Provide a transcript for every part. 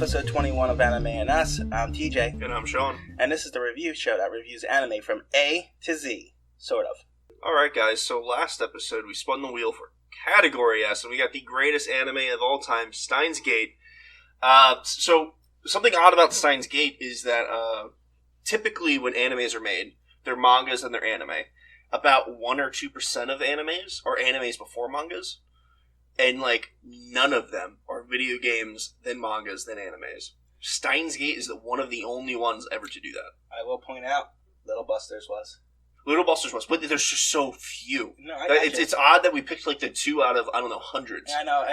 episode 21 of Anime and Us. I'm TJ. And I'm Shawn. And this is the review show that reviews anime from A to Z. Sort of. Alright guys, so last episode we spun the wheel for Category S, and we got the greatest anime of all time, Steins Gate. So, something odd about Steins Gate is that typically when animes are made, they're mangas and they're anime. About 1 or 2% of animes are animes before mangas. And, none of them are video games, then mangas, then animes. Steins Gate is one of the only ones ever to do that. I will point out, Little Busters was. Little Busters was, but there's just so few. No, it's odd that we picked, the 2 out of, hundreds. Yeah, I know,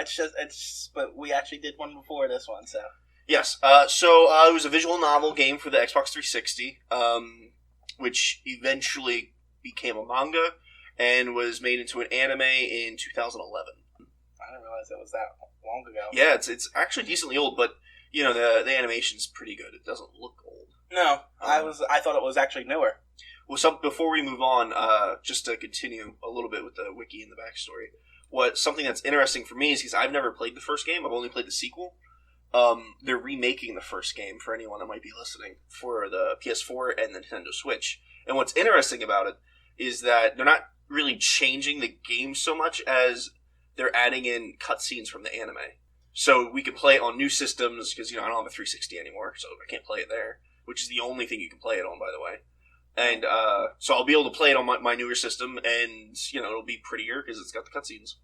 but we actually did one before this one, so. Yes, it was a visual novel game for the Xbox 360, which eventually became a manga, and was made into an anime in 2011. I didn't realize it was that long ago. Yeah, it's actually decently old, but the animation's pretty good. It doesn't look old. No, I thought it was actually newer. Well, before we move on, just to continue a little bit with the wiki and the backstory, something that's interesting for me is because I've never played the first game. I've only played the sequel. They're remaking the first game for anyone that might be listening for the PS4 and the Nintendo Switch. And what's interesting about it is that they're not really changing the game so much as they're adding in cutscenes from the anime. So we can play it on new systems, because, I don't have a 360 anymore, so I can't play it there, which is the only thing you can play it on, by the way. And so I'll be able to play it on my newer system, and, it'll be prettier, because it's got the cutscenes.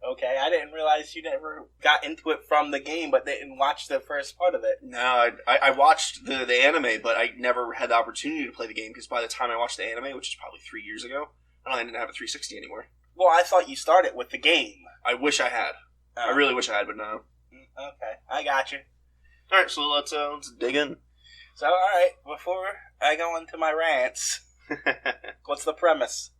Okay, I didn't realize you never got into it from the game, but didn't watch the first part of it. No, I watched the anime, but I never had the opportunity to play the game, because by the time I watched the anime, which is probably 3 years ago, I didn't have a 360 anymore. Well, I thought you started with the game. I wish I had. I really wish I had, but no. Okay, I got you. Alright, so let's dig in. So, alright, before I go into my rants, what's the premise?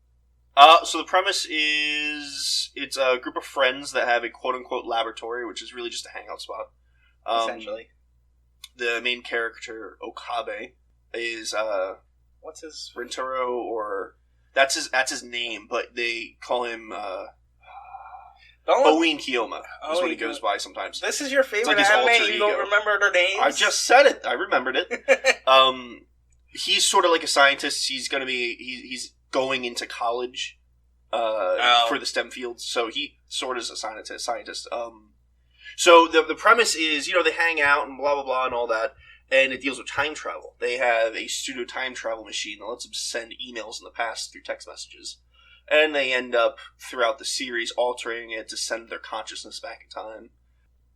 So the premise is, it's a group of friends that have a quote-unquote laboratory, which is really just a hangout spot. Essentially. The main character, Okabe, is, what's his... Rintaro, or... That's his name, but they call him, Oin Kiyoma is what he goes by sometimes. This is your favorite anime and you don't remember their names? I just said it. I remembered it. He's sort of like a scientist. He's he's going into college for the STEM fields, so he sort of is a scientist. So the premise is, they hang out and blah, blah, blah and all that, and it deals with time travel. They have a pseudo time travel machine that lets them send emails in the past through text messages. And they end up, throughout the series, altering it to send their consciousness back in time.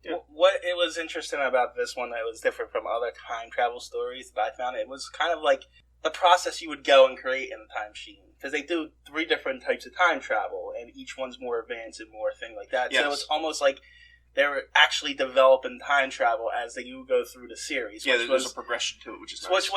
Yeah. What it was interesting about this one that was different from other time travel stories that I found, it was kind of like the process you would go and create in the time machine. Because they do 3 different types of time travel, and each one's more advanced and more thing like that. Yes. So it's almost like they were actually developing time travel as they go through the series. Yeah, there's a progression to it, which is nice.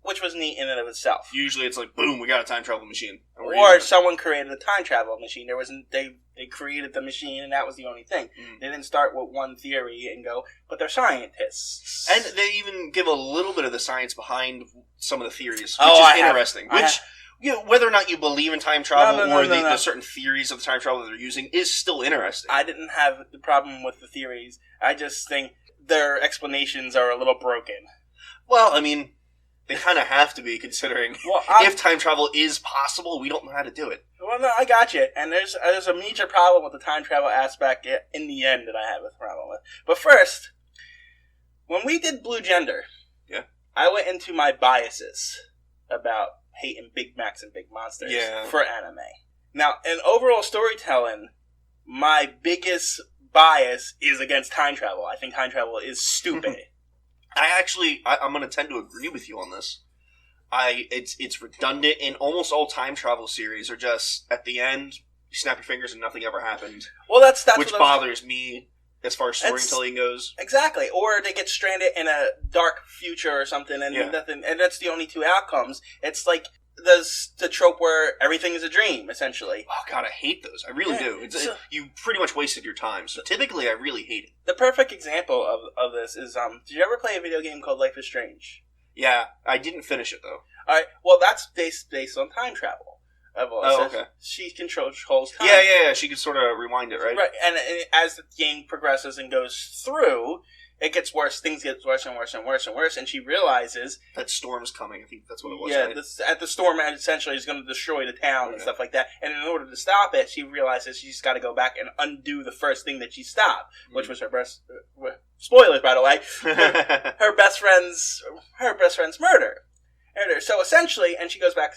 Which was neat in and of itself. Usually it's like, boom, we got a time travel machine. Or someone created a time travel machine. They created the machine, and that was the only thing. Mm. They didn't start with one theory and go, but they're scientists. And they even give a little bit of the science behind some of the theories, which is interesting. Whether or not you believe in time travel the certain theories of the time travel that they're using is still interesting. I didn't have the problem with the theories. I just think their explanations are a little broken. Well, I mean, they kind of have to be, considering if time travel is possible, we don't know how to do it. Well, no, I got you. And there's a major problem with the time travel aspect in the end that I have a problem with. But first, when we did Blue Gender, I went into my biases about hating Big Macs and Big Monsters for anime. Now, in overall storytelling, my biggest bias is against time travel. I think time travel is stupid. I'm going to tend to agree with you on this. It's redundant, and almost all time travel series are just, at the end, you snap your fingers and nothing ever happened. Well, that's which bothers me as far as storytelling goes. Exactly. Or they get stranded in a dark future or something, and nothing, and that's the only 2 outcomes. It's like the trope where everything is a dream, essentially. Oh God, I hate those. I really do. You pretty much wasted your time. So typically, I really hate it. The perfect example of this is, did you ever play a video game called Life is Strange? Yeah, I didn't finish it though. All right. Well, that's based on time travel. Okay. She controls time. Yeah. She can sort of rewind it, right? Right, and as the game progresses and goes through, it gets worse. Things get worse and worse and worse and worse, and she realizes that storm's coming. I think that's what it was. Yeah, right? The storm essentially is going to destroy the town and stuff like that. And in order to stop it, she realizes she's got to go back and undo the first thing that she stopped, which was her best. Spoilers, by the way. her best friend's murder. So essentially, and she goes back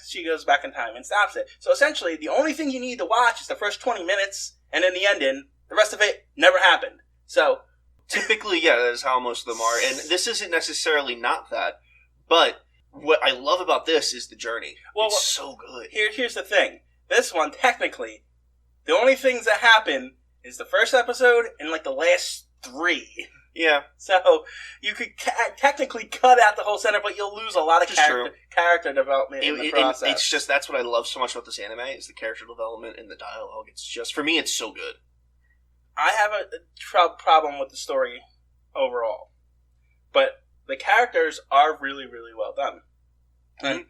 in time and stops it. So essentially, the only thing you need to watch is the first 20 minutes, and then the ending. The rest of it never happened. So typically, yeah, that is how most of them are. And this isn't necessarily not that, but what I love about this is the journey. Well, it's so good. Here's the thing. This one, technically, the only things that happen is the first episode and like the last 3. Yeah. So you could technically cut out the whole center, but you'll lose a lot of character development in the process. It's just, that's what I love so much about this anime, is the character development and the dialogue. It's just, for me, it's so good. I have a problem with the story overall, but the characters are really, really well done. Mm-hmm. And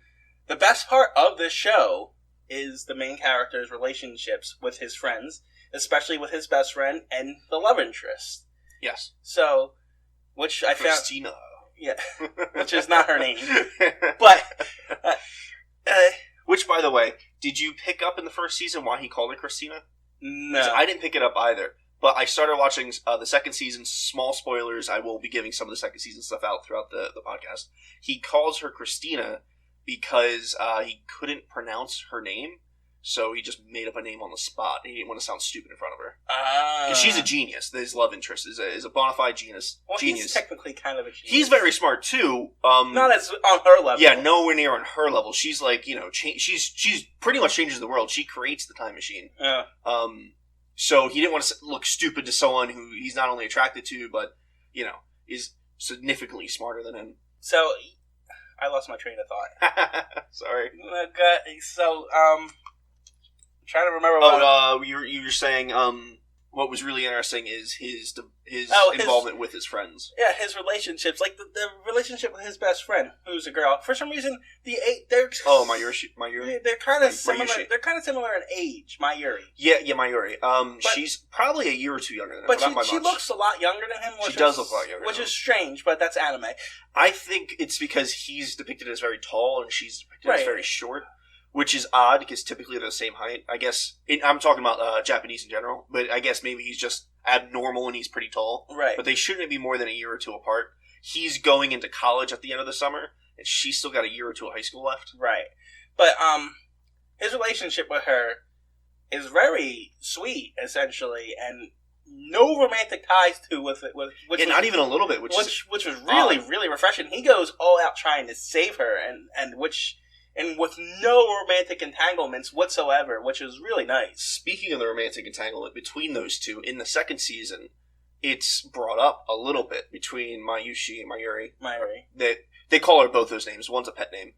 the best part of this show is the main character's relationships with his friends, especially with his best friend and the love interest. Yes. So, which I Christina. found... Yeah, which is not her name. But... which, by the way, did you pick up in the first season why he called her Christina? No. I didn't pick it up either. But I started watching the second season. Small spoilers. I will be giving some of the second season stuff out throughout the podcast. He calls her Christina because he couldn't pronounce her name. So he just made up a name on the spot. He didn't want to sound stupid in front of her. Because she's a genius. His love interest is a bona fide genius. Well, he's technically kind of a genius. He's very smart, too. Not as on her level. Yeah, nowhere near on her level. She's like, she's pretty much changes the world. She creates the time machine. Yeah. So he didn't want to look stupid to someone who he's not only attracted to, but, is significantly smarter than him. So, I lost my train of thought. Sorry. So, I'm trying to remember you were saying, what was really interesting is his involvement with his friends. Yeah, his relationships, like the relationship with his best friend, who's a girl. For some reason, they're Mayuri. They're kind of similar. They're kind of similar in age. Mayuri. Yeah, Mayuri. She's probably a year or two younger than him. But not by she much. looks a lot younger than him. She does look a lot younger, which is strange, but that's anime. I think it's because he's depicted as very tall and she's depicted as very short. Which is odd, because typically they're the same height. I guess, I'm talking about Japanese in general, but I guess maybe he's just abnormal and he's pretty tall. Right. But they shouldn't be more than a year or two apart. He's going into college at the end of the summer, and she's still got a year or two of high school left. Right. But his relationship with her is very sweet, essentially, and no romantic ties with it. Not even a little bit. Which was really, really refreshing. He goes all out trying to save her, and with no romantic entanglements whatsoever, which is really nice. Speaking of the romantic entanglement between those two, in the second season, it's brought up a little bit between Mayushi and Mayuri. They call her both those names. One's a pet name.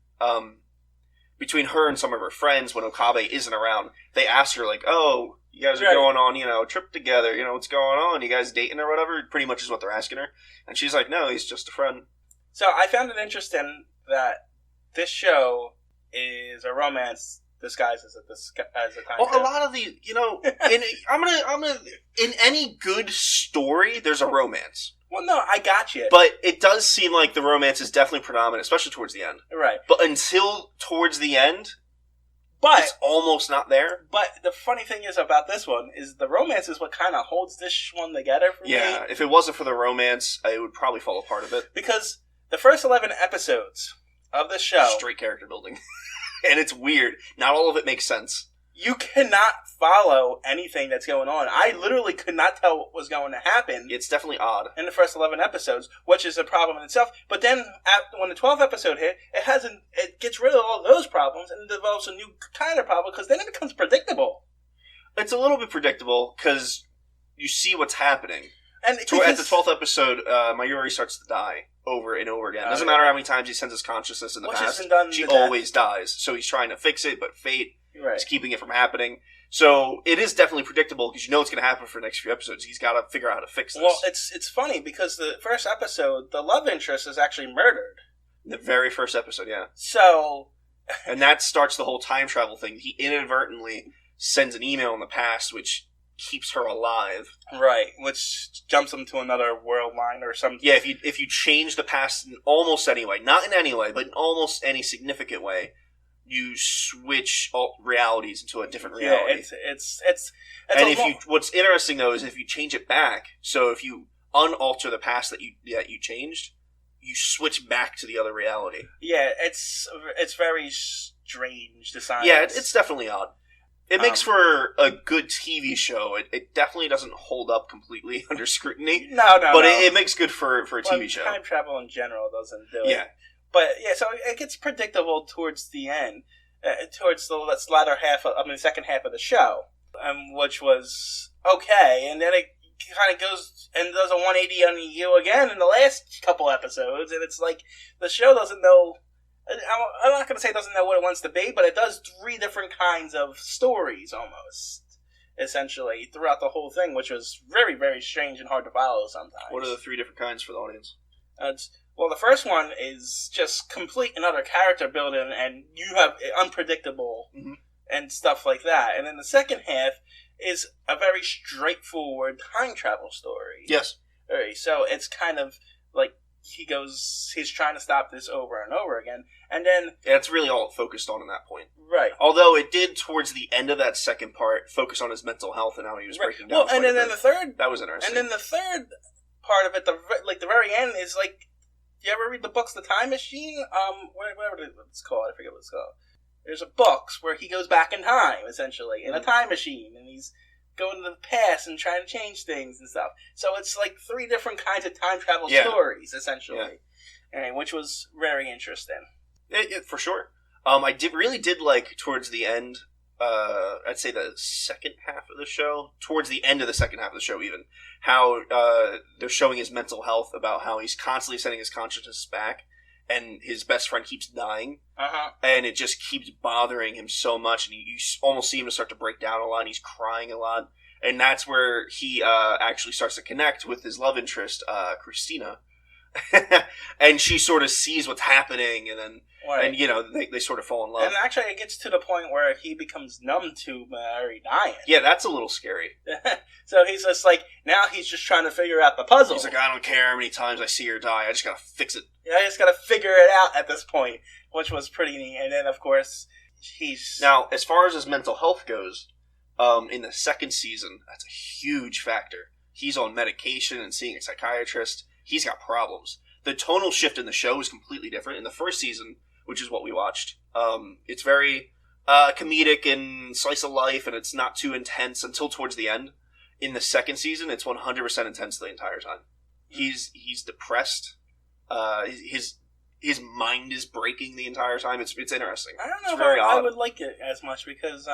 Between her and some of her friends, when Okabe isn't around, they ask her, like, oh, you guys are going on, a trip together. What's going on? You guys dating or whatever? Pretty much is what they're asking her. And she's like, no, he's just a friend. So I found it interesting that this show is a romance disguised as a time travel. A lot of the, in any good story, there's a romance. Well, no, I got you. But it does seem like the romance is definitely predominant, especially towards the end. Right. But until towards the end, it's almost not there. But the funny thing is about this one is the romance is what kind of holds this one together for me. Yeah, if it wasn't for the romance, it would probably fall apart a bit. Because the first 11 episodes of the show... Straight character building. And it's weird. Not all of it makes sense. You cannot follow anything that's going on. I literally could not tell what was going to happen. It's definitely odd. In the first 11 episodes, which is a problem in itself. But then, when the 12th episode hit, it gets rid of all those problems and develops a new kind of problem, because then it becomes predictable. It's a little bit predictable, because you see what's happening. And at the 12th episode, Mayuri starts to die over and over again. Doesn't matter how many times he sends his consciousness in the past. She always dies. So he's trying to fix it, but fate is keeping it from happening. So it is definitely predictable, because you know it's going to happen for the next few episodes. He's got to figure out how to fix this. Well, it's funny, because the first episode, the love interest is actually murdered. The very first episode, yeah. So... and that starts the whole time travel thing. He inadvertently sends an email in the past, which keeps her alive. Right, which jumps them to another world line or something. Yeah, if you change the past in almost any way, not in any way, but in almost any significant way, you switch realities into a different reality. Yeah, it's and what's interesting though is if you change it back, so if you unalter the past that you changed, you switch back to the other reality. Yeah, it's very strange design. Yeah, it's definitely odd. It makes for a good TV show. It definitely doesn't hold up completely under scrutiny. No. But it makes good for a TV show. Time travel in general doesn't do it. Yeah. But, yeah, so it gets predictable towards the end. Towards the latter half the second half of the show. Which was okay. And then it kind of goes and does a 180 on you again in the last couple episodes. And it's like, the show doesn't know... I'm not going to say it doesn't know what it wants to be, but it does 3 different kinds of stories, almost, essentially, throughout the whole thing, which was very, very strange and hard to follow sometimes. What are the 3 different kinds for the audience? Well, the first one is just complete and utter character building, and you have unpredictable and stuff like that. And then the second half is a very straightforward time travel story. Yes. Right, so it's kind of like... he's trying to stop this over and over again, and then... Yeah, it's really all it focused on in that point. Right. Although it did, towards the end of that second part, focus on his mental health and how he was breaking down. Well, and then the third... That was interesting. And then the third part of it, the very end, is like... Do you ever read the books The Time Machine? Whatever it's called, I forget what it's called. There's a books where he goes back in time, essentially, in a time machine, and he's... going to the past and trying to change things and stuff. So it's like 3 different kinds of time travel stories, essentially. Yeah. Which was very interesting. Yeah, for sure. I really did like, towards the end, I'd say the second half of the show, towards the end of the second half of the show even, how they're showing his mental health, about how he's constantly sending his consciousness back, and his best friend keeps dying, and it just keeps bothering him so much, and you almost see him start to break down a lot, and he's crying a lot, and that's where he actually starts to connect with his love interest, Christina, and she sort of sees what's happening, and then, and you know, they sort of fall in love. And actually it gets to the point where he becomes numb to Mary dying. Yeah, that's a little scary. So he's just like, now he's just trying to figure out the puzzle. He's like, I don't care how many times I see her die, I just gotta fix it. Yeah, I just gotta figure it out at this point, which was pretty neat. And then, of course, he's... Now, as far as his mental health goes, in the second season, that's a huge factor. He's on medication and seeing a psychiatrist. He's got problems. The tonal shift in the show is completely different. In the first season, which is what we watched, it's very comedic and slice of life, and it's not too intense until towards the end. In the second season, it's 100% intense the entire time. He's depressed. His mind is breaking the entire time. It's interesting. I don't know if I would like it as much because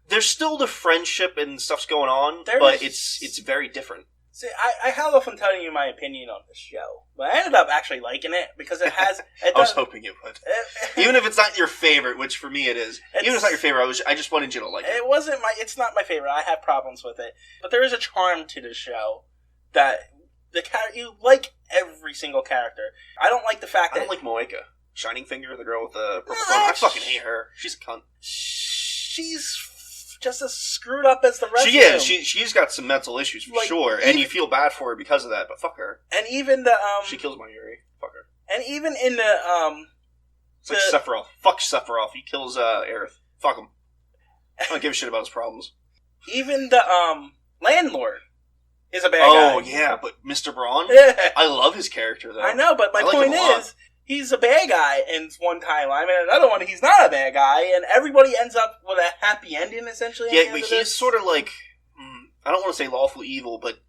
there's still the friendship and stuff's going on, but it's very different. See, I held off on telling you my opinion on this show, but I ended up actually liking it because it has... I was hoping you would. Even if it's not your favorite, which for me it is. Even if it's not your favorite, I just wanted you to like it. It's not my favorite. I have problems with it. But there is a charm to the show that you like every single character. I don't like the fact that... I don't like Moeka. Shining Finger, the girl with the purple phone. I fucking hate her. She's a cunt. She's just as screwed up as the rest of them. She's got some mental issues for sure, and you feel bad for her because of that, but fuck her. And even the she kills Mayuri. Fuck her. And even in the it's like Sephiroth. Fuck Sephiroth. He kills Aerith. Fuck him. I don't give a shit about his problems. Even the landlord is a bad guy. Oh yeah, but Mr. Braun? Yeah. I love his character though. I know, but my point is he's a bad guy in one timeline, and another one he's not a bad guy, and everybody ends up with a happy ending, essentially. Yeah, but he's sort of like, I don't want to say lawful evil, but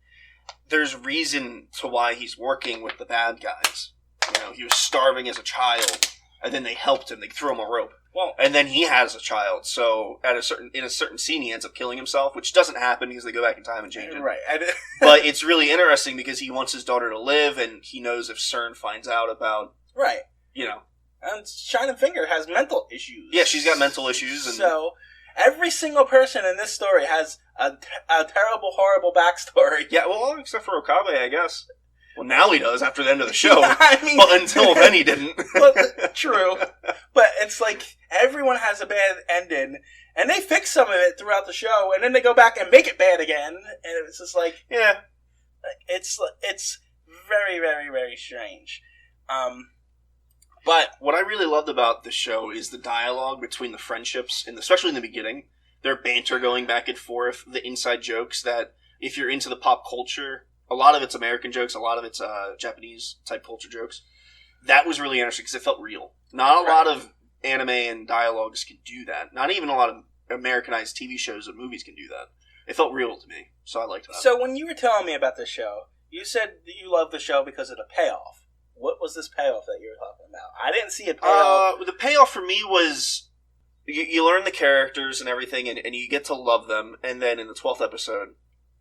there's reason to why he's working with the bad guys. You know, he was starving as a child, and then they helped him. They threw him a rope. Well, and then he has a child, so in a certain scene he ends up killing himself, which doesn't happen because they go back in time and change it. Right. But it's really interesting because he wants his daughter to live, and he knows if CERN finds out about... Right. You know. And Shining Finger has mental issues. Yeah, she's got mental issues. And so, every single person in this story has a terrible, horrible backstory. Yeah, well, except for Okabe, I guess. Well, now he does after the end of the show. Yeah, I mean, but until then he didn't. Well, true. But it's like everyone has a bad ending, and they fix some of it throughout the show, and then they go back and make it bad again, and it's just like, yeah, it's very, very, very strange. But what I really loved about the show is the dialogue between the friendships, and especially in the beginning, their banter going back and forth, the inside jokes that, if you're into the pop culture, a lot of it's American jokes, a lot of it's Japanese type culture jokes. That was really interesting because it felt real. Not a lot of anime and dialogues can do that. Not even a lot of Americanized TV shows and movies can do that. It felt real to me, so I liked that. So when you were telling me about the show, you said that you loved the show because of the payoff. What was this payoff that you were talking about? I didn't see a payoff. The payoff for me was you learn the characters and everything, and you get to love them, and then in the 12th episode,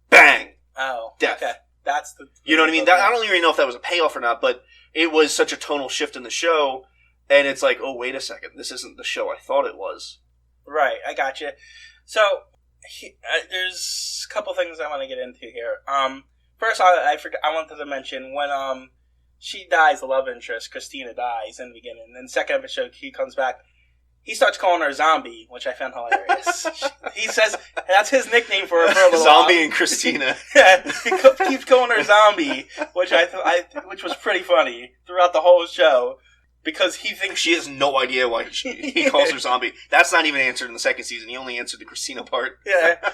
bang! Oh, death. Okay. That's the... You know what I mean? I don't even know if that was a payoff or not, but it was such a tonal shift in the show, and it's like, oh, wait a second, this isn't the show I thought it was. Right, I got you. So, there's a couple things I want to get into here. First, I wanted to mention when she dies, the love interest, Christina dies in the beginning, and then second episode, he comes back. He starts calling her Zombie, which I found hilarious. He says that's his nickname for a little Zombie while. And Christina. Yeah, he keeps calling her Zombie, which which was pretty funny throughout the whole show, because he thinks she has no idea why he calls her Zombie. That's not even answered in the second season. He only answered the Christina part. Yeah.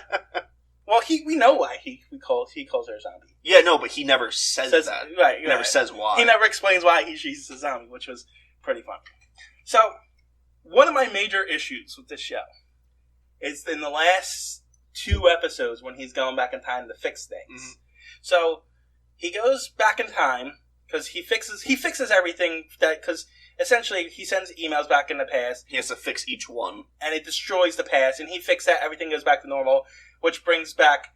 Well, we know why he calls her Zombie. Yeah, no, but he never says that. Right. He never says why. He never explains why she's a zombie, which was pretty fun. So, one of my major issues with this show is in the last 2 episodes when he's going back in time to fix things. Mm-hmm. So, he goes back in time because he fixes everything because essentially he sends emails back in the past. He has to fix each one. And it destroys the past, and he fixed that. Everything goes back to normal, which brings back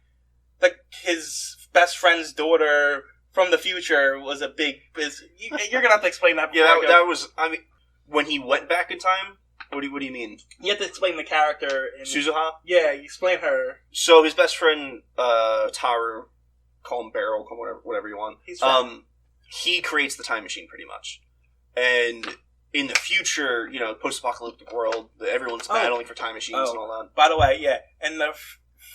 his best friend's daughter from the future was a big... You're going to have to explain that. Yeah, that was... I mean, when he went back in time... What do you mean? You have to explain the character. Suzuha? Yeah, you explain her. So his best friend, Taru, call him Beryl, call him whatever you want. He creates the time machine pretty much. And in the future, post-apocalyptic world, everyone's battling for time machines and all that. By the way, yeah. And the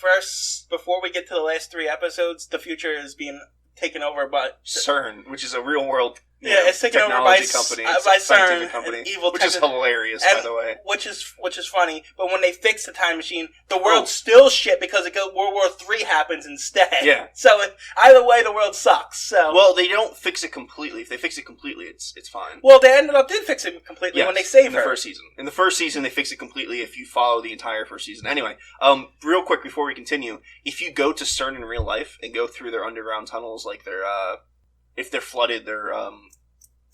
first, before we get to the last 3 episodes, the future is being taken over by CERN, which is a real world it's taken over by company. By CERN, company, evil which is hilarious, by the way. Which is funny. But when they fix the time machine, the world's still shit because World War III happens instead. Yeah. So either way, the world sucks. So they don't fix it completely. If they fix it completely, it's fine. Well, they did fix it completely when they save her. In the first season. In the first season, they fix it completely if you follow the entire first season. Anyway, real quick before we continue, if you go to CERN in real life and go through their underground tunnels, like their if they're flooded, their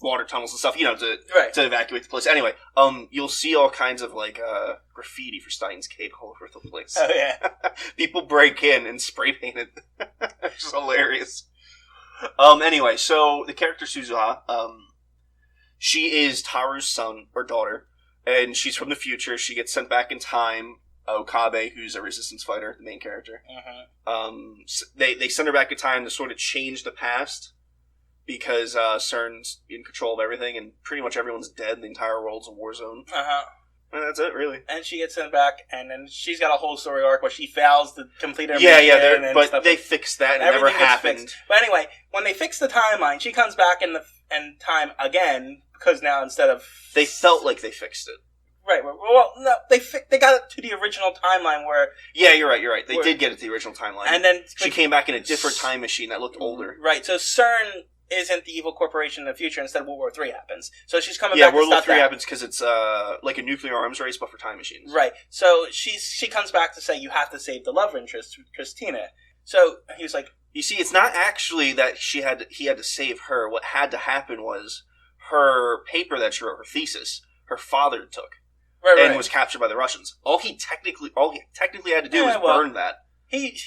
water tunnels and stuff, to evacuate the place. Anyway, you'll see all kinds of graffiti for Steins Gate all over the place. Oh yeah, people break in and spray paint it, which is hilarious. Anyway, so the character Suzuha, she is Taru's son or daughter, and she's from the future. She gets sent back in time. Okabe, who's a resistance fighter, the main character. Mm-hmm. They send her back in time to sort of change the past. Because CERN's in control of everything, and pretty much everyone's dead. The entire world's a war zone. And that's it, really. And she gets sent back, and then she's got a whole story arc where she fails to complete her mission. But they fixed that, and it never happened. Fixed. But anyway, when they fix the timeline, she comes back in time again, because now instead of... They felt like they fixed it. Right. Well, no, they got it to the original timeline where... Yeah, you're right. They did get it to the original timeline. And then... She came back in a different time machine that looked older. Right, so CERN... isn't the evil corporation in the future. Instead, World War III happens. So she's coming back to stop that. Yeah, World War III happens because it's like a nuclear arms race, but for time machines. Right. So she comes back to say, you have to save the love interest, Christina. So he was like... You see, it's not actually that he had to save her. What had to happen was her paper that she wrote, her thesis, her father took. And was captured by the Russians. All he technically had to do was burn that. He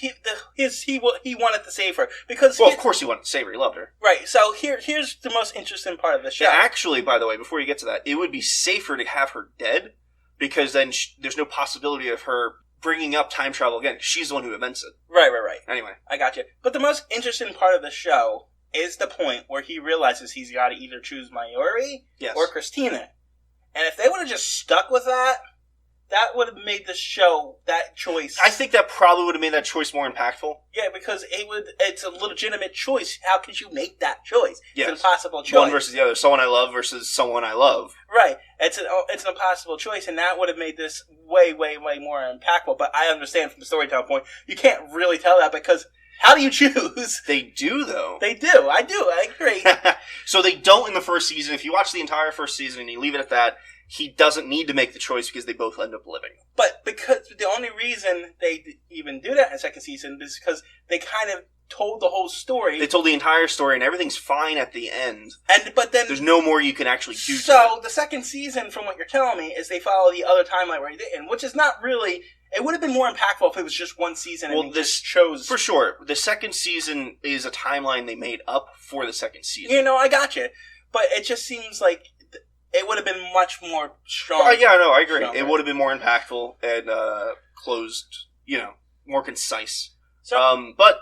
wanted to save her because of course he wanted to save her. He loved her. Right. So here's the most interesting part of the show. Yeah, actually, by the way, before you get to that, it would be safer to have her dead because then there's no possibility of her bringing up time travel again. She's the one who invents it. Right. Anyway, I got you. But the most interesting part of the show is the point where he realizes he's got to either choose Mayuri or Christina. And if they would have just stuck with that would have made the show, that choice. I think that probably would have made that choice more impactful. Yeah, because it's a legitimate choice. How could you make that choice? Yes. It's an impossible choice. One versus the other. Someone I love versus someone I love. Right. It's an impossible choice, and that would have made this way, way, way more impactful. But I understand from the storytelling point, you can't really tell that because how do you choose? They do, though. They do. I agree. So they don't in the first season. If you watch the entire first season and you leave it at that, he doesn't need to make the choice because they both end up living. But because the only reason they even do that in the second season is because they kind of told the whole story. They told the entire story, and everything's fine at the end. But then there's no more you can actually do. So the second season, from what you're telling me, is they follow the other timeline where he didn't, which is not really. It would have been more impactful if it was just one season. And this chose for sure. The second season is a timeline they made up for the second season. You know, I got you, but it just seems like. It would have been much more strong. I agree. Stronger. It would have been more impactful and closed, more concise. So, but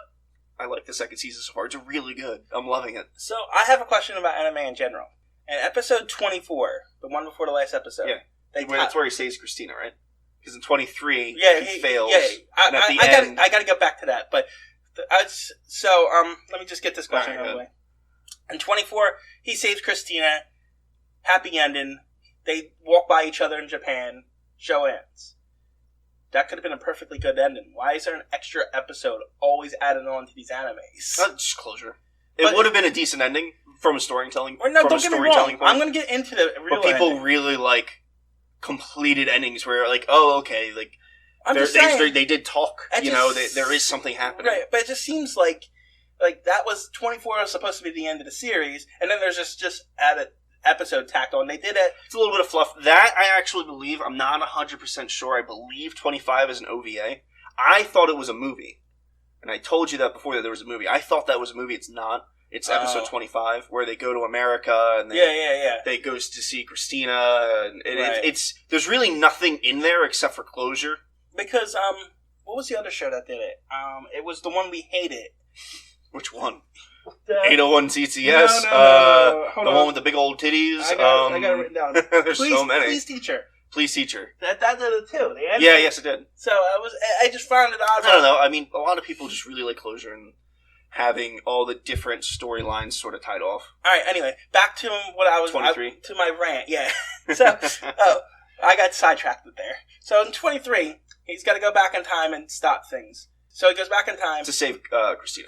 I like the second season so far. It's really good. I'm loving it. So I have a question about anime in general. In episode 24, the one before the last episode, that's where he saves Christina, right? Because in 23, he fails. Yeah, and at the end, I got to get back to that. But let me just get this question out of the way. In 24, he saves Christina. Happy ending. They walk by each other in Japan. Show ends. That could have been a perfectly good ending. Why is there an extra episode always added on to these animes? Just closure. It would have been a decent ending from a storytelling. Or no, don't get me wrong. I'm going to get into the real. But people ending. really like completed endings where like, oh, okay, like they did talk. There is something happening. Right, but it just seems like that was 24 was supposed to be the end of the series, and then there's just added episode tacked on. They did it. It's a little bit of fluff. That I actually believe. I'm not 100% sure. I believe 25 is an OVA. I thought it was a movie. And I told you that before that there was a movie. I thought that was a movie. It's not. It's episode 25 where they go to America and they goes to see Christina. And it's there's really nothing in there except for closure. Because what was the other show that did it? It was the one we hated. Which one? 801 CCS. No. The one with the big old titties. I got it written down. There's so many. Please, teacher. Please, teacher. That did it too. Yes, it did. So I just found it odd. I don't know. I mean, a lot of people just really like closure and having all the different storylines sort of tied off. All right. Anyway, back to what I was 23 to my rant. Yeah. So I got sidetracked there. So in 23, he's got to go back in time and stop things. So he goes back in time to save Christina.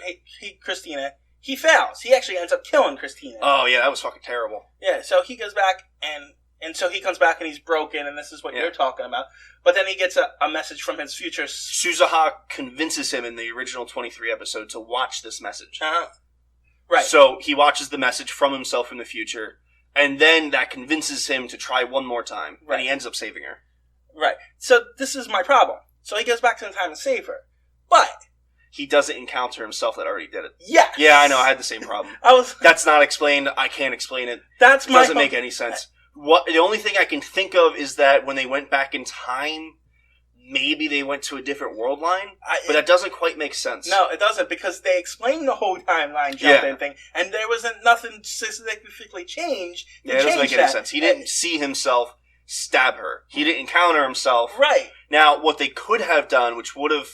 Christina. He fails. He actually ends up killing Christina. Oh, yeah, that was fucking terrible. Yeah, so he goes back, and so he comes back and he's broken, and this is what you're talking about. But then he gets a message from his future. Suzuha convinces him in the original 23 episode to watch this message. Right. So he watches the message from himself in the future, and then that convinces him to try one more time, and he ends up saving her. Right. So this is my problem. So he goes back to the time to save her. But he doesn't encounter himself that already did it. Yes. Yeah, I know. I had the same problem. That's not explained. I can't explain it. It doesn't make any sense. The only thing I can think of is that when they went back in time, maybe they went to a different world line, but that doesn't quite make sense. No, it doesn't, because they explained the whole timeline jump-in thing, and there wasn't nothing significantly changed. Yeah, it doesn't make any sense. He didn't see himself stab her. He didn't encounter himself. Right. Now, what they could have done, which would have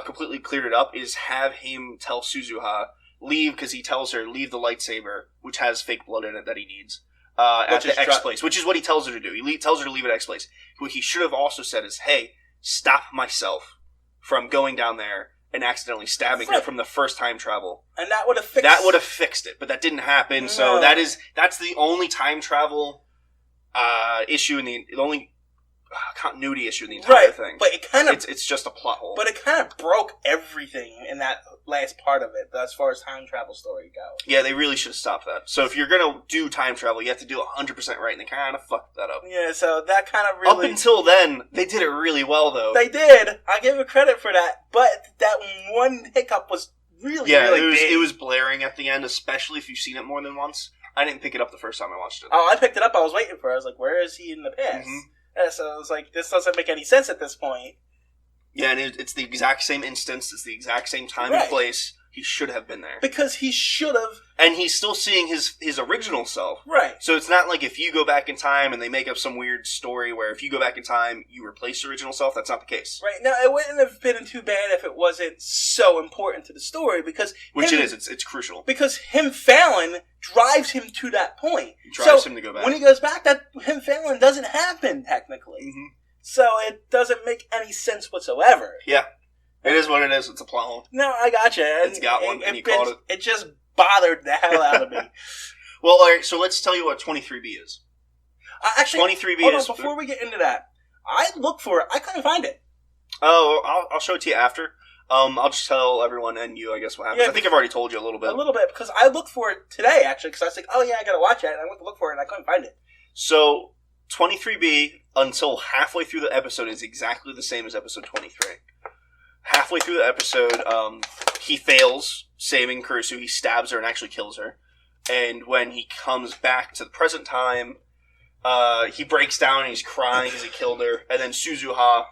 completely cleared it up, is have him tell Suzuha, leave, because he tells her, leave the lightsaber, which has fake blood in it that he needs, at the X place, which is what he tells her to do. He tells her to leave at X place. What he should have also said is, hey, stop myself from going down there and accidentally stabbing her from the first time travel. And that would have fixed it, but that didn't happen, so that's the only time travel issue, in the only continuity issue in the entire thing. But it kind of it's just a plot hole. But it kind of broke everything in that last part of it, as far as time travel story goes. Yeah, they really should have stopped that. So if you're gonna do time travel, you have to do 100% right, and they kind of fucked that up. Yeah, so that kind of really... Up until then, they did it really well, though. They did. I give it credit for that. But that one hiccup was really big. It was blaring at the end, especially if you've seen it more than once. I didn't pick it up the first time I watched it. Oh, I picked it up. I was waiting for it. I was like, where is he in the past? Mm-hmm. Yeah, so I was like, this doesn't make any sense at this point. Yeah, and it's the exact same instance. It's the exact same time and place. He should have been there. Because he should have. And he's still seeing his original self. Right. So it's not like if you go back in time and they make up some weird story where if you go back in time, you replace your original self. That's not the case. Right. Now, it wouldn't have been too bad if it wasn't so important to the story because... Which it is. It's crucial. Because him failing drives him to that point. It drives him to go back. When he goes back, that him failing doesn't happen, technically. Mm-hmm. So it doesn't make any sense whatsoever. Yeah. It is what it is. It's a plot hole. No, I gotcha. It's got one, and you called it. It just bothered the hell out of me. Well, all right, so let's tell you what 23B is. Actually, 23B is... before we get into that, I looked for it. I couldn't find it. Oh, I'll show it to you after. I'll just tell everyone and you, I guess, what happens. Yeah, I think I've already told you a little bit. A little bit, because I looked for it today, actually, because I was like, oh yeah, I gotta watch it, and I went to look for it, and I couldn't find it. So, 23B, until halfway through the episode, is exactly the same as episode 23. Halfway through the episode, he fails saving Kurusu. He stabs her and actually kills her. And when he comes back to the present time, he breaks down and he's crying because he killed her. And then Suzuha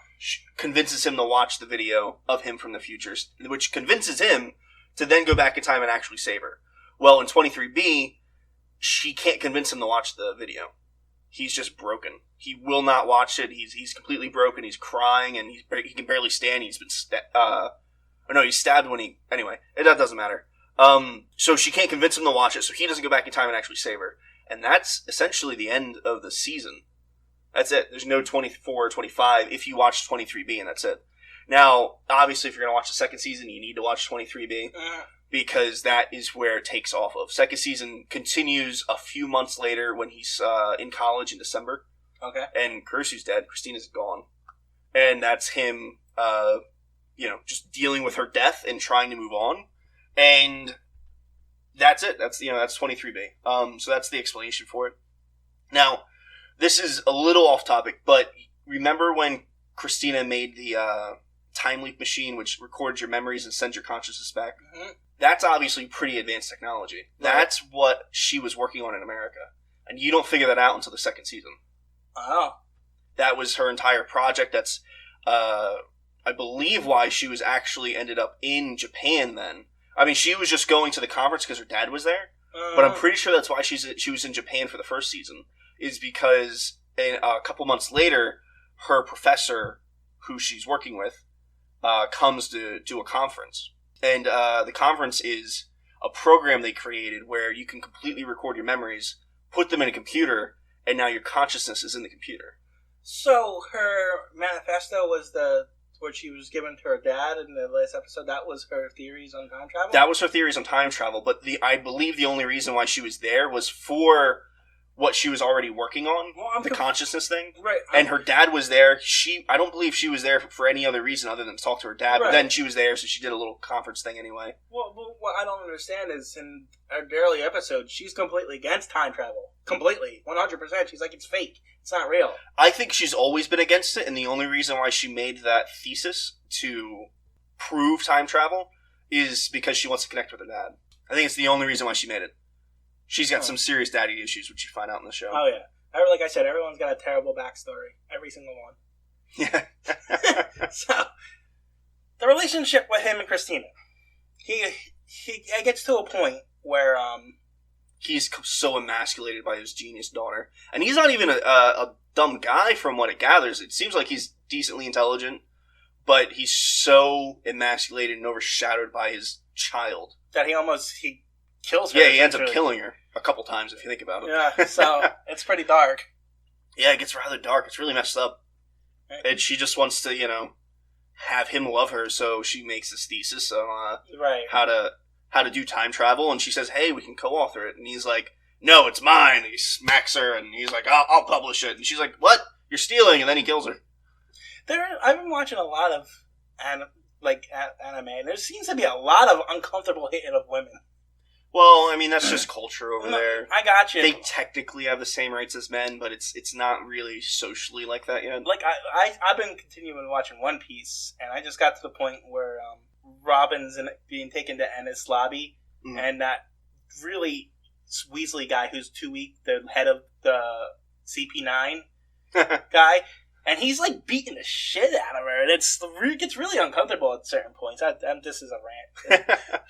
convinces him to watch the video of him from the future, which convinces him to then go back in time and actually save her. Well, in 23B, she can't convince him to watch the video. He's just broken. He will not watch it. He's completely broken. He's crying and he can barely stand. He's been he's stabbed when he... Anyway, that doesn't matter. So she can't convince him to watch it, so he doesn't go back in time and actually save her. And that's essentially the end of the season. That's it. There's no 24 or 25 if you watch 23B, and that's it. Now, obviously, if you're going to watch the second season, you need to watch 23B, because that is where it takes off of. Second season continues a few months later when he's in college in December. Okay. And Kurusu's dead. Christina's gone. And that's him, just dealing with her death and trying to move on. And that's it. That's 23B. So that's the explanation for it. Now, this is a little off topic, but remember when Christina made the time leap machine, which records your memories and sends your consciousness back? Mm-hmm. That's obviously pretty advanced technology. Right. That's what she was working on in America. And you don't figure that out until the second season. Oh. That was her entire project. That's, I believe, why she was actually ended up in Japan then. I mean, she was just going to the conference because her dad was there. But I'm pretty sure that's why she was in Japan for the first season. Is because a couple months later, her professor, who she's working with, comes to do a conference. And the conference is a program they created where you can completely record your memories, put them in a computer, and now your consciousness is in the computer. So her manifesto was what she was given to her dad in the last episode. That was her theories on time travel? That was her theories on time travel, but I believe the only reason why she was there was for what she was already working on, the consciousness thing. Right. And her dad was there. I don't believe she was there for any other reason other than to talk to her dad, right. But then she was there, so she did a little conference thing anyway. Well, what I don't understand is, in our early episode, she's completely against time travel. Completely. 100%. She's like, it's fake. It's not real. I think she's always been against it, and the only reason why she made that thesis to prove time travel is because she wants to connect with her dad. I think it's the only reason why she made it. She's got some serious daddy issues, which you find out in the show. Oh, yeah. Like I said, everyone's got a terrible backstory. Every single one. Yeah. So, the relationship with him and Christina. He gets to a point where... he's so emasculated by his genius daughter. And he's not even a dumb guy from what it gathers. It seems like he's decently intelligent, but he's so emasculated and overshadowed by his child. That he kills her. Yeah, he ends up killing her a couple times if you think about it. Yeah, so it's pretty dark. Yeah, it gets rather dark. It's really messed up. Right. And she just wants to, have him love her, so she makes this thesis on how to do time travel, and she says, hey, we can co-author it. And he's like, no, it's mine. And he smacks her, and he's like, I'll publish it. And she's like, what? You're stealing. And then he kills her. I've been watching a lot of anime, and there seems to be a lot of uncomfortable hating of women. Well, I mean, that's just culture over there. I got you. They technically have the same rights as men, but it's not really socially like that yet. Like, I've been continuing watching One Piece, and I just got to the point where Robin's being taken to Ennis Lobby, and that really Weasley guy who's too weak, the head of the CP9 guy, And he's, like, beating the shit out of her. And it gets really uncomfortable at certain points. This is a rant.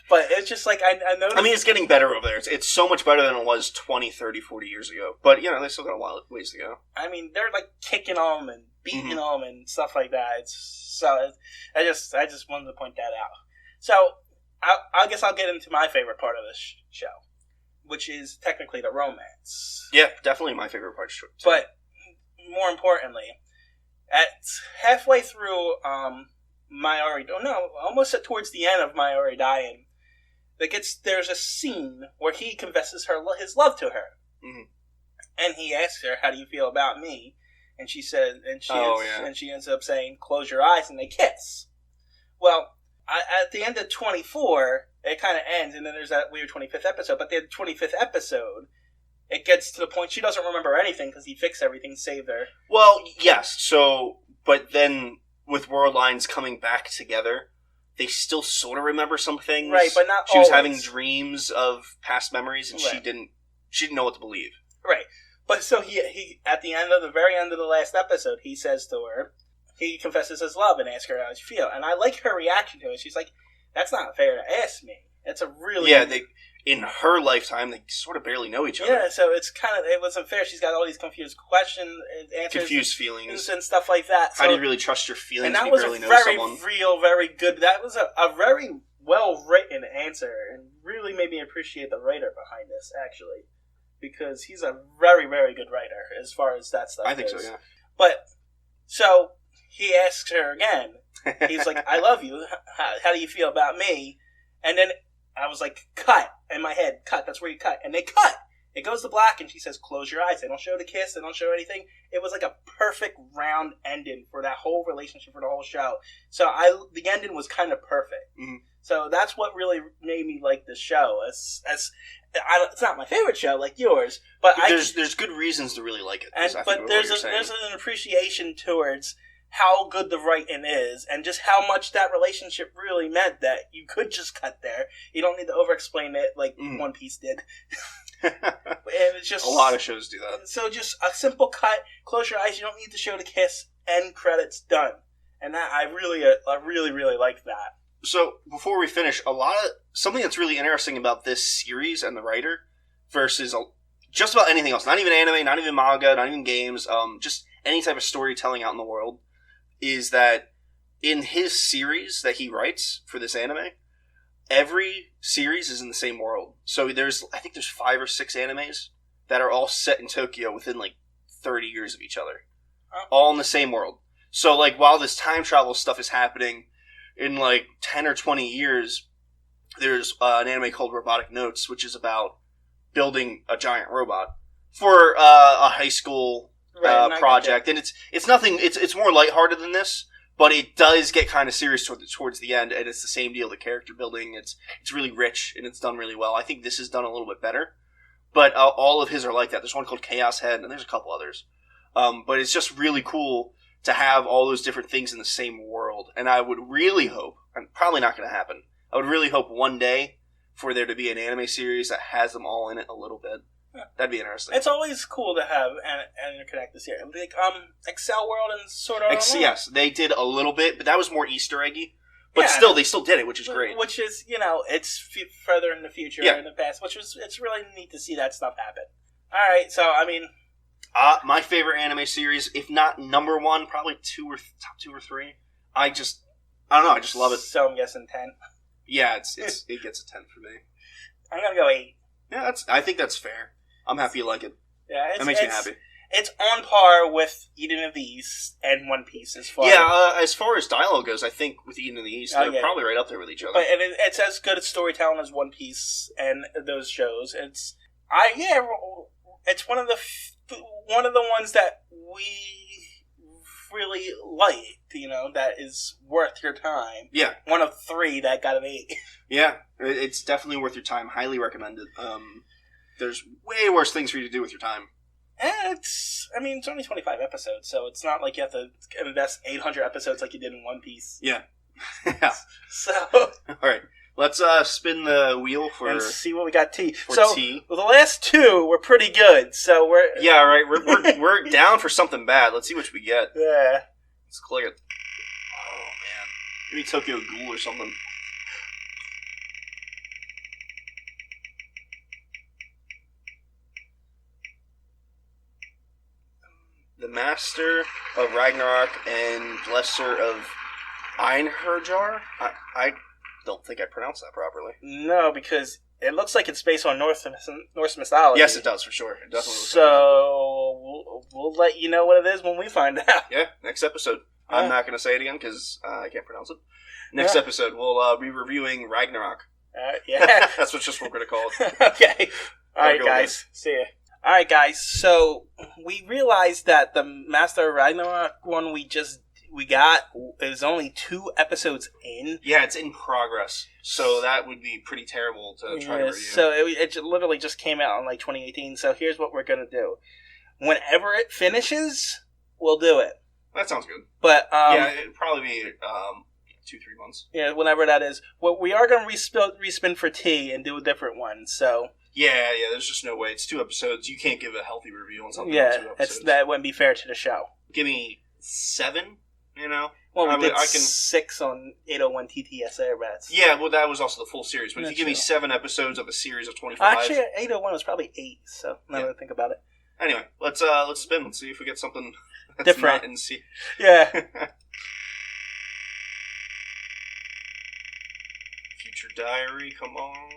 But it's just, like, I noticed... I mean, it's getting better over there. It's so much better than it was 20, 30, 40 years ago. But, you know, they still got a while ways to go. I mean, they're, like, kicking them and beating them and stuff like that. I just wanted to point that out. So, I guess I'll get into my favorite part of this show, which is technically the romance. Yeah, definitely my favorite part. Too. But, more importantly... At halfway through almost towards the end of My Ori Dying, there's a scene where he confesses his love to her. Mm-hmm. And he asks her, "How do you feel about me?" And she said, and she ends up saying, "Close your eyes," and they kiss. Well, at the end of 24, it kind of ends, and then there's that weird 25th episode. But the 25th episode, it gets to the point she doesn't remember anything because he fixed everything, saved her. Well, yes. So, but then with World Lines coming back together, they still sort of remember some things. Right, but not She always. was having dreams of past memories, and she didn't know what to believe. Right. But so he at the very end of the last episode, he says to her, he confesses his love and asks her how she feel. And I like her reaction to it. She's like, "That's not fair to ask me." It's a really... Yeah, in her lifetime, they sort of barely know each other. Yeah, so it wasn't fair. She's got all these confused questions and answers. Confused feelings. And stuff like that. How do you really trust your feelings and that when was you barely a know very someone? very good. That was a very well-written answer and really made me appreciate the writer behind this, actually. Because he's a very, very good writer as far as that stuff goes. I think so, yeah. But, so, he asks her again. He's like, "I love you. How do you feel about me?" And then I was like, cut. In my head, cut. That's where you cut. And they cut. It goes to black, and she says, "Close your eyes." They don't show the kiss. They don't show anything. It was like a perfect round ending for that whole relationship, for the whole show. So the ending was kind of perfect. Mm-hmm. So that's what really made me like the show. It's not my favorite show like yours, but there's good reasons to really like it. But there's an appreciation towards how good the writing is, and just how much that relationship really meant that you could just cut there. You don't need to over-explain it like One Piece did. And it's just a lot of shows do that. So just a simple cut, close your eyes. You don't need to show the kiss. End credits, done. And that I really like that. So before we finish, something that's really interesting about this series and the writer versus just about anything else, not even anime, not even manga, not even games, just any type of storytelling out in the world, is that in his series that he writes for this anime, every series is in the same world. So I think there's 5 or 6 animes that are all set in Tokyo within like 30 years of each other. All in the same world. So like while this time travel stuff is happening, in like 10 or 20 years, there's an anime called Robotic Notes, which is about building a giant robot for a high school project. And it's nothing, it's more lighthearted than this, but it does get kind of serious towards the end, and it's the same deal, the character building. It's really rich, and it's done really well. I think this is done a little bit better, but all of his are like that. There's one called Chaos Head, and there's a couple others. But it's just really cool to have all those different things in the same world. And I would really hope, and probably not going to happen, I would really hope one day for there to be an anime series that has them all in it a little bit. Yeah. That'd be interesting. It's always cool to have and interconnect this here. Like Excel World and Sword Art Online. Yes, they did a little bit, but that was more Easter eggy. But still, they still did it, which is great. Which is, it's further in the future or in the past, it's really neat to see that stuff happen. All right, so, I mean... my favorite anime series, if not number 1, probably top 2 or 3. I don't know, I just love it. So I'm guessing 10. Yeah, it gets a 10 for me. I'm gonna go 8. Yeah, I think that's fair. I'm happy you like it. Yeah, that makes me happy. It's on par with Eden of the East and One Piece as far. Yeah, as far as dialogue goes, I think with Eden of the East, they're probably right up there with each other. But it's as good at storytelling as One Piece and those shows. It's one of the ones that we really liked, that is worth your time. Yeah. One of 3 that got an 8. Yeah, it's definitely worth your time. Highly recommended. There's way worse things for you to do with your time. It's only 25 episodes, so it's not like you have to invest 800 episodes like you did in One Piece. Yeah. Yeah. So. All right. Let's spin the wheel and see what we got. T. T. Well, the last two were pretty good. So we're we're down for something bad. Let's see what we get. Yeah. Let's click it. Oh man, maybe Tokyo Ghoul or something. The Master of Ragnarok and Blesser of Einherjar? I don't think I pronounced that properly. No, because it looks like it's based on Norse mythology. Yes, it does, for sure. It definitely looks so we'll let you know what it is when we find out. Yeah, next episode. I'm not going to say it again because I can't pronounce it. Next episode, we'll be reviewing Ragnarok. Yeah. That's what we're going to call it. Okay. All right, guys. See ya. All right, guys. So we realized that the Master of Ragnarok one we got is only 2 episodes in. Yeah, it's in progress. So that would be pretty terrible to try to review. So it literally just came out in like 2018. So here's what we're gonna do. Whenever it finishes, we'll do it. That sounds good. But it'd probably be 2-3 months. Yeah, whenever that is. Well, we are gonna respin for T and do a different one. So. Yeah, there's just no way. It's 2 episodes. You can't give a healthy review on something in 2 episodes. That wouldn't be fair to the show. Give me 7, Well, we did 6 on 801 TTS Rats. Yeah, well, that was also the full series. But if you give me 7 episodes of a series of 25... Actually, 801 was probably 8, so now that I think about it. Anyway, let's spin. Let's see if we get something that's different. Not in C. Yeah. Future Diary, come on.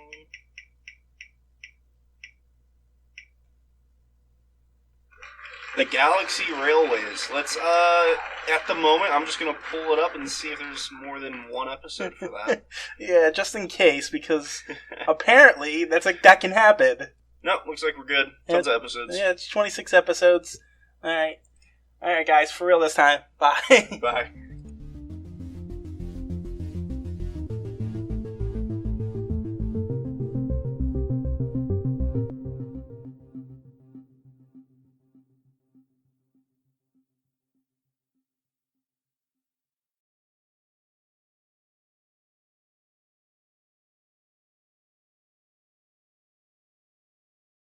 The Galaxy Railways. Let's, at the moment, I'm just going to pull it up and see if there's more than 1 episode for that. Yeah, just in case, because apparently that can happen. No, looks like we're good. Tons of episodes. Yeah, it's 26 episodes. All right, guys, for real this time. Bye. Bye.